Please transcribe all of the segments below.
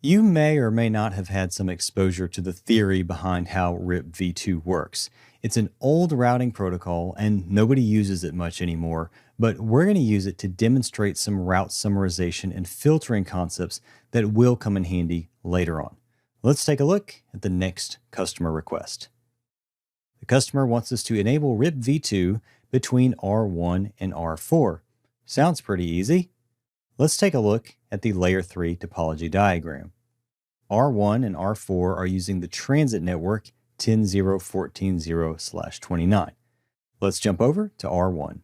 You may or may not have had some exposure to the theory behind how RIPv2 works. It's an old routing protocol and nobody uses it much anymore, but we're going to use it to demonstrate some route summarization and filtering concepts that will come in handy later on. Let's take a look at the next customer request. The customer wants us to enable RIPv2 between R1 and R4. Sounds pretty easy. Let's take a look at the layer 3 topology diagram. R1 and R4 are using the transit network 10.0.14.0/29. Let's jump over to R1.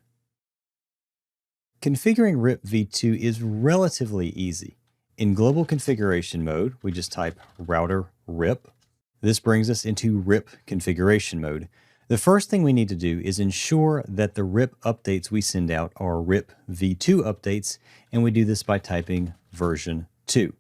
Configuring RIPv2 is relatively easy. In global configuration mode, we just type router RIP. This brings us into RIP configuration mode. The first thing we need to do is ensure that the RIP updates we send out are RIPv2 updates, and we do this by typing version 2.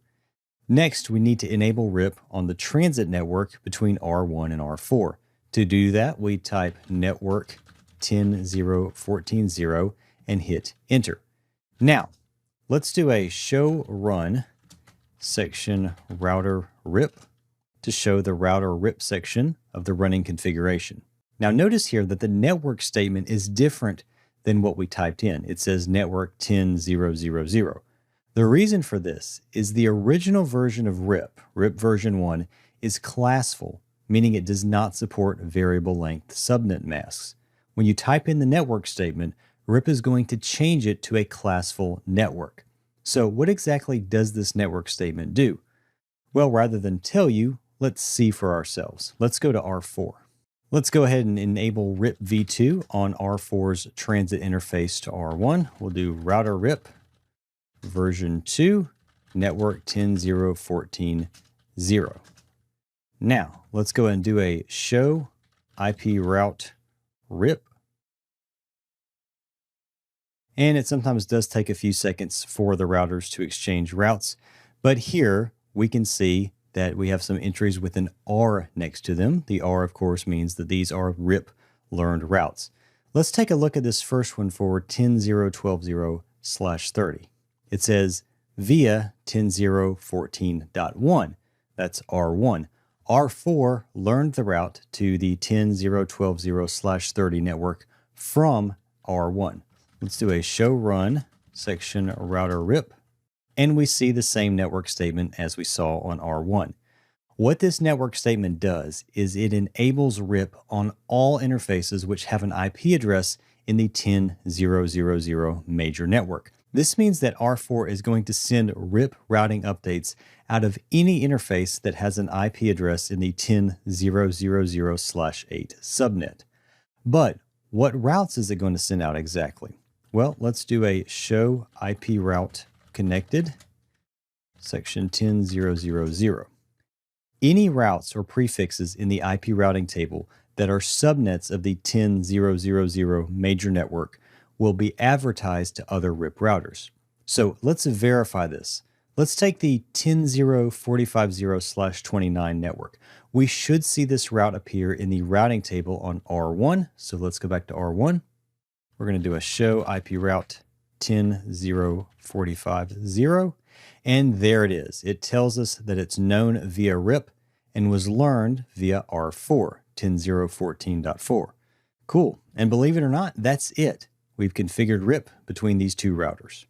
Next, we need to enable RIP on the transit network between R1 and R4. To do that, we type network 10.0.14.0 and hit enter. Now, let's do a show run section router RIP to show the router RIP section of the running configuration. Now notice here that the network statement is different than what we typed in. It says network 10.0.0.0. The reason for this is the original version of RIP version 1, is classful, meaning it does not support variable length subnet masks. When you type in the network statement, RIP is going to change it to a classful network. So what exactly does this network statement do? Well, rather than tell you, let's see for ourselves. Let's go to R4. Let's go ahead and enable RIPv2 on R4's transit interface to R1. We'll do router RIP version 2, network 10.0.14.0. Now, let's go ahead and do a show IP route RIP. And it sometimes does take a few seconds for the routers to exchange routes, but here we can see that we have some entries with an R next to them. The R, of course, means that these are RIP learned routes. Let's take a look at this first one for 10.0.12.0/30. It says via 10.0.14.1. That's R1. R4 learned the route to the 10.0.12.0/30 network from R1. Let's do a show run section router RIP. And we see the same network statement as we saw on R1. What this network statement does is it enables RIP on all interfaces which have an IP address in the 10.0.0.0 major network. This means that R4 is going to send RIP routing updates out of any interface that has an IP address in the 10.0.0.0/8 subnet. But what routes is it going to send out exactly? Well, let's do a show IP route connected, section 10.0.0.0. Any routes or prefixes in the IP routing table that are subnets of the 10.0.0.0 major network will be advertised to other RIP routers. So let's verify this. Let's take the 10.0.45.0/29 network. We should see this route appear in the routing table on R1. So let's go back to R1. We're going to do a show IP route 10.0.45.0, and there it is. It tells us that it's known via RIP and was learned via R4, 10.0.14.4. Cool. And believe it or not, that's it. We've configured RIP between these two routers.